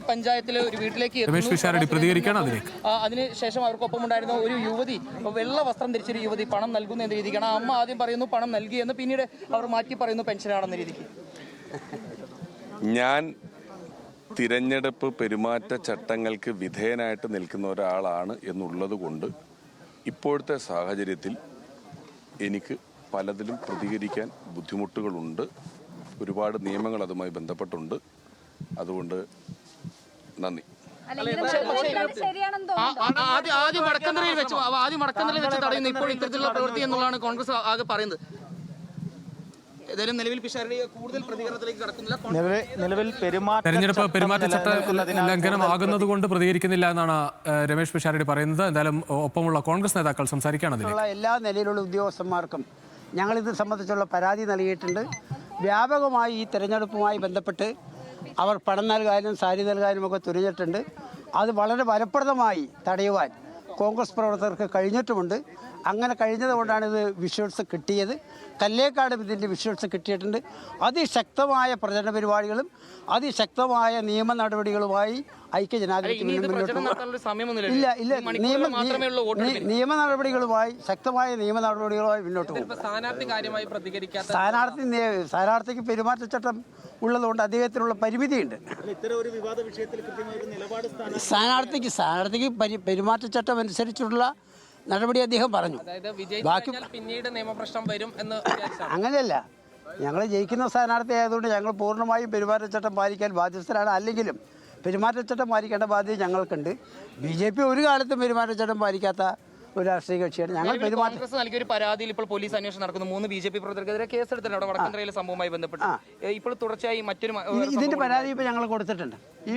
പഞ്ചായത്തിലെ ഒരു വീട്ടിലേക്ക് രമേശ് പിഷാരടി പ്രതികരിക്കണം. അതിനുശേഷം അവർക്കൊപ്പം ഉണ്ടായിരുന്ന ഒരു യുവതി, വെള്ള വസ്ത്രം ധരിച്ചൊരു യുവതി പണം നൽകുന്ന എന്ന രീതിക്കാണ്. അമ്മ ആദ്യം പറയുന്നു പണം നൽകിയെന്ന്, പിന്നീട് അവർ മാറ്റി പറയുന്നു പെൻഷനാണെന്ന രീതിക്ക്. ഞാൻ തിരഞ്ഞെടുപ്പ് പെരുമാറ്റച്ചട്ടങ്ങൾക്ക് വിധേയനായിട്ട് നിൽക്കുന്ന ഒരാളാണ് എന്നുള്ളത് കൊണ്ട് ഇപ്പോഴത്തെ സാഹചര്യത്തിൽ എനിക്ക് പലതിലും പ്രതികരിക്കാൻ ബുദ്ധിമുട്ടുകളുണ്ട്. ഒരുപാട് നിയമങ്ങൾ അതുമായി ബന്ധപ്പെട്ടുണ്ട്. അതുകൊണ്ട് നന്ദി. ആദ്യം വടക്കന്തറയിൽ വെച്ച് തടയുന്നു ഇപ്പോൾ ഇത്തരത്തിലുള്ള പ്രവൃത്തി എന്നുള്ളതാണ് കോൺഗ്രസ് ആകെ പറയുന്നത്. നിലവിൽ കൂടുതൽ പ്രതികരണത്തിലേക്ക് കടക്കുന്നില്ല. തെരഞ്ഞെടുപ്പ് പെരുമാറ്റച്ചട്ട ലംഘനം ആകുന്നത് കൊണ്ട് പ്രതികരിക്കുന്നില്ല എന്നാണ് രമേശ് പിഷാരടി പറയുന്നത്. എന്തായാലും ഒപ്പമുള്ള കോൺഗ്രസ് നേതാക്കൾ സംസാരിക്കുകയാണ്. എല്ലാ നിലയിലുള്ള ഉദ്യോഗസ്ഥന്മാർക്കും ഞങ്ങളിത് സംബന്ധിച്ചുള്ള പരാതി നൽകിയിട്ടുണ്ട്. വ്യാപകമായി ഈ തെരഞ്ഞെടുപ്പുമായി ബന്ധപ്പെട്ട് അവർ പണം നൽകാനും സാരി നൽകാനും ഒക്കെ തുനിഞ്ഞിട്ടുണ്ട്. അത് വളരെ ഫലപ്രദമായി തടയുവാൻ കോൺഗ്രസ് പ്രവർത്തകർക്ക് കഴിഞ്ഞിട്ടുമുണ്ട്. അങ്ങനെ കഴിഞ്ഞതുകൊണ്ടാണ് ഇത് വിഷ്വൽസ് കിട്ടിയത്. കല്ലേക്കാടും ഇതിൻ്റെ വിഷ്വൽസ് കിട്ടിയിട്ടുണ്ട്. അതിശക്തമായ പ്രചരണ പരിപാടികളും അതിശക്തമായ നിയമ നടപടികളുമായി ഐക്യജനാധിപത്യം ഇല്ല നിയമ നടപടികളുമായി ശക്തമായ നിയമ നടപടികളുമായി മുന്നോട്ട് പോകും. സ്ഥാനാർത്ഥിക്ക് പെരുമാറ്റച്ചട്ടം ഉള്ളതുകൊണ്ട് അദ്ദേഹത്തിനുള്ള പരിമിതിയുണ്ട്. സ്ഥാനാർത്ഥിക്ക് പെരുമാറ്റച്ചട്ടം അനുസരിച്ചുള്ള നടപടി അദ്ദേഹം പറഞ്ഞു. ബാക്കി പിന്നീട് നിയമപ്രശ്നം വരും എന്ന് അങ്ങനെയല്ല. ഞങ്ങൾ ജയിക്കുന്ന സ്ഥാനാർത്ഥി ആയതുകൊണ്ട് ഞങ്ങൾ പൂർണ്ണമായും പെരുമാറ്റച്ചട്ടം പാലിക്കാൻ ബാധ്യസ്ഥരാണ്. അല്ലെങ്കിലും പെരുമാറ്റച്ചട്ടം പാലിക്കേണ്ട ബാധ്യത ഞങ്ങൾക്കുണ്ട്. BJP ഒരു കാലത്തും പെരുമാറ്റച്ചട്ടം പാലിക്കാത്ത ഒരു രാഷ്ട്രീയ കക്ഷിയാണ് ഞങ്ങൾ. കോൺഗ്രസ് നൽകിയ ഒരു പരാതിയിൽ ഇപ്പോൾ പോലീസ് അന്വേഷണം നടക്കുന്നു. 3 BJP പ്രവർത്തകർക്കെതിരെ കേസെടുത്തിട്ടുണ്ട് അവിടെ വടക്കന്തറയിലെ സംഭവവുമായി ബന്ധപ്പെട്ട്. ഇപ്പോൾ തുടർച്ചയായി മറ്റൊരു ഇതിന്റെ പരാതി ഇപ്പോൾ ഞങ്ങൾ കൊടുത്തിട്ടുണ്ട്. ഈ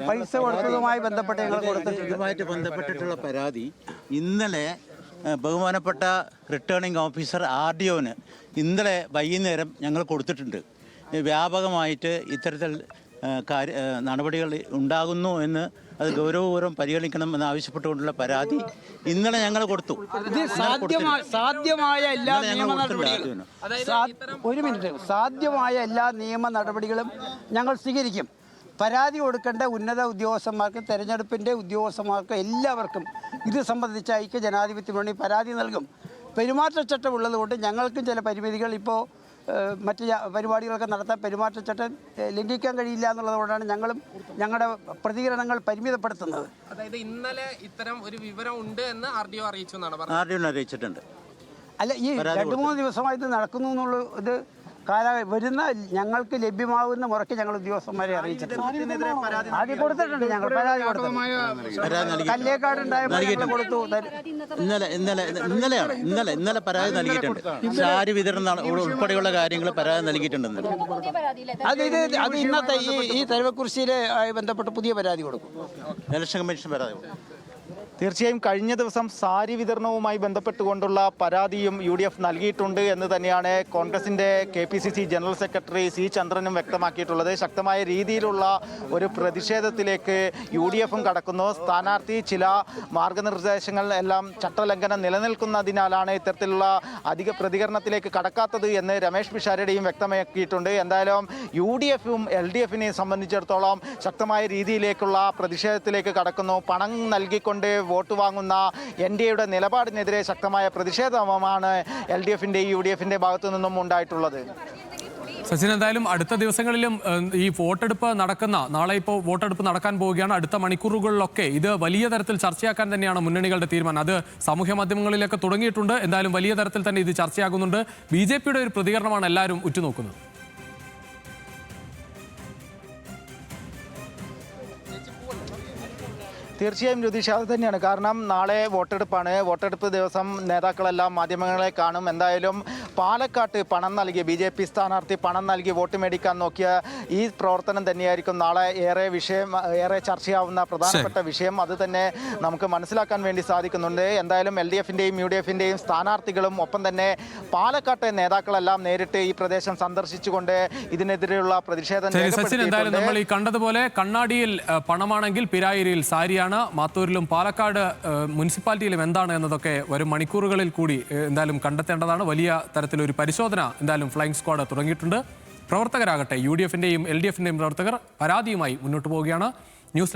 പൈസ കൊടുത്തതുമായി ബന്ധപ്പെട്ട് ഞങ്ങൾ കൊടുത്തിട്ടുണ്ട്. ഇതുമായിട്ട് ബന്ധപ്പെട്ടിട്ടുള്ള പരാതി ഇന്നലെ ബഹുമാനപ്പെട്ട റിട്ടേണിംഗ് ഓഫീസർ RDOന് ഇന്നലെ വൈകുന്നേരം ഞങ്ങൾ കൊടുത്തിട്ടുണ്ട്. വ്യാപകമായിട്ട് ഇത്തരത്തിൽ നടപടികൾ ഉണ്ടാകുന്നു എന്ന് അത് ഗൗരവപൂർവ്വം പരിഗണിക്കണം എന്ന് ആവശ്യപ്പെട്ടുകൊണ്ടുള്ള പരാതി ഇന്നലെ ഞങ്ങൾ കൊടുത്തു. സാധ്യമായ എല്ലാ നിയമ നടപടികളും സാധ്യമായ എല്ലാ നിയമ നടപടികളും ഞങ്ങൾ സ്വീകരിക്കും. പരാതി കൊടുക്കേണ്ട ഉന്നത ഉദ്യോഗസ്ഥന്മാർക്ക്, തെരഞ്ഞെടുപ്പിൻ്റെ ഉദ്യോഗസ്ഥന്മാർക്ക് എല്ലാവർക്കും ഇത് സംബന്ധിച്ച ഐക്യജനാധിപത്യ മുന്നണി പരാതി നൽകും. പെരുമാറ്റച്ചട്ടം ഉള്ളതുകൊണ്ട് ഞങ്ങൾക്കും ചില പരിമിതികൾ ഇപ്പോൾ മറ്റ് പരിപാടികളൊക്കെ നടത്താൻ പെരുമാറ്റച്ചട്ടം ലംഘിക്കാൻ കഴിയില്ല എന്നുള്ളതുകൊണ്ടാണ് ഞങ്ങളും ഞങ്ങളുടെ പ്രതികരണങ്ങൾ പരിമിതപ്പെടുത്തുന്നത്. അതായത് ഇന്നലെ ഇത്തരം ഒരു വിവരം ഉണ്ട് എന്ന് RDO അറിയിച്ചു എന്നാണ് അറിയിച്ചിട്ടുണ്ട്. അല്ല, ഈ 2-3 ദിവസമായി ഇത് നടക്കുന്നു എന്നുള്ള ഇത് വരുന്ന ഞങ്ങൾക്ക് ലഭ്യമാകുന്ന മുറയ്ക്ക് ഞങ്ങൾ ഉദ്യോഗസ്ഥന്മാരെ അറിയിച്ചിട്ടുണ്ട്. ആദ്യം കൊടുത്തിട്ടുണ്ട്. ഞങ്ങൾ പരാതി കല്ലേക്കാടുണ്ടായപ്പോൾ കൊടുത്തു. ഇന്നലെ പരാതി നൽകിയിട്ടുണ്ട്. സാരി വിതരണം ഉൾപ്പെടെയുള്ള കാര്യങ്ങൾ പരാതി നൽകിയിട്ടുണ്ട്. അത് ഇന്നത്തെ ഈ തെരുവക്കുറിശ്ശിയിലെ ബന്ധപ്പെട്ട് പുതിയ പരാതി കൊടുക്കും. ഇലക്ഷൻ കമ്മീഷൻ പരാതി കൊടുക്കും. തീർച്ചയായും കഴിഞ്ഞ ദിവസം സാരി വിതരണവുമായി ബന്ധപ്പെട്ടുകൊണ്ടുള്ള പരാതിയും UDF നൽകിയിട്ടുണ്ട് എന്ന് തന്നെയാണ് കോൺഗ്രസിൻ്റെ KPCC ജനറൽ സെക്രട്ടറി C. ചന്ദ്രനും വ്യക്തമാക്കിയിട്ടുള്ളത്. ശക്തമായ രീതിയിലുള്ള ഒരു പ്രതിഷേധത്തിലേക്ക് UDFും കടക്കുന്നു. സ്ഥാനാർത്ഥി ചില മാർഗനിർദ്ദേശങ്ങൾ എല്ലാം ചട്ടലംഘനം നിലനിൽക്കുന്നതിനാലാണ് ഇത്തരത്തിലുള്ള അധിക പ്രതികരണത്തിലേക്ക് കടക്കാത്തത് എന്ന് രമേശ് പിഷാരടിയും വ്യക്തമാക്കിയിട്ടുണ്ട്. എന്തായാലും UDFും LDFിനെയും സംബന്ധിച്ചിടത്തോളം ശക്തമായ രീതിയിലേക്കുള്ള പ്രതിഷേധത്തിലേക്ക് കടക്കുന്നു. പണം നൽകിക്കൊണ്ട് വോട്ട് വാങ്ങുന്ന NDAയുടെ നിലപാടിനെതിരെ ശക്തമായ പ്രതിഷേധമാണ് LDFിൻ്റെയും UDFിൻ്റെ ഭാഗത്തു നിന്നും ഉണ്ടായിട്ടുള്ളത്. സച്ചിൻ, എന്തായാലും അടുത്ത ദിവസങ്ങളിലും ഈ നാളെ ഇപ്പോൾ വോട്ടെടുപ്പ് നടക്കാൻ പോവുകയാണ്. അടുത്ത മണിക്കൂറുകളിലൊക്കെ ഇത് വലിയ തരത്തിൽ ചർച്ചയാക്കാൻ തന്നെയാണ് മുന്നണികളുടെ തീരുമാനം. അത് സാമൂഹ്യ മാധ്യമങ്ങളിലൊക്കെ തുടങ്ങിയിട്ടുണ്ട്. എന്തായാലും വലിയ തരത്തിൽ തന്നെ ഇത് ചർച്ചയാകുന്നുണ്ട്. BJPയുടെ ഒരു പ്രതികരണമാണ് എല്ലാവരും ഉറ്റുനോക്കുന്നത്. തീർച്ചയായും ജ്യോതിഷ അത് തന്നെയാണ്. കാരണം നാളെ വോട്ടെടുപ്പാണ്. വോട്ടെടുപ്പ് ദിവസം നേതാക്കളെല്ലാം മാധ്യമങ്ങളെ കാണും. എന്തായാലും പാലക്കാട്ട് പണം നൽകി BJP സ്ഥാനാർത്ഥി പണം നൽകി വോട്ട് മേടിക്കാൻ നോക്കിയ ഈ പ്രവർത്തനം തന്നെയായിരിക്കും നാളെ ഏറെ ചർച്ചയാവുന്ന പ്രധാനപ്പെട്ട വിഷയം. അത് തന്നെ നമുക്ക് മനസ്സിലാക്കാൻ വേണ്ടി സാധിക്കുന്നുണ്ട്. എന്തായാലും LDFിൻ്റെയും UDFിൻ്റെയും സ്ഥാനാർത്ഥികളും ഒപ്പം തന്നെ പാലക്കാട്ടെ നേതാക്കളെല്ലാം നേരിട്ട് ഈ പ്രദേശം സന്ദർശിച്ചുകൊണ്ട് ഇതിനെതിരെയുള്ള പ്രതിഷേധം എന്തായാലും നമ്മൾ ഈ കണ്ടതുപോലെ കണ്ണാടിയിൽ പണമാണെങ്കിൽ പിരായിരിയിൽ സാരിയാണ്. മാത്തൂരിലും പാലക്കാട് മുനിസിപ്പാലിറ്റിയിലും എന്താണ് എന്നതൊക്കെ വരും മണിക്കൂറുകളിൽ കൂടി എന്തായാലും കണ്ടെത്തേണ്ടതാണ്. വലിയ തരത്തിലൊരു പരിശോധന എന്തായാലും ഫ്ലൈയിങ് സ്ക്വാഡ് തുടങ്ങിയിട്ടുണ്ട്. പ്രവർത്തകരാകട്ടെ UDF-ന്റെയും LDF-ന്റെയും പ്രവർത്തകർ പരാതിയുമായി മുന്നോട്ട് പോവുകയാണ്. ന്യൂസ്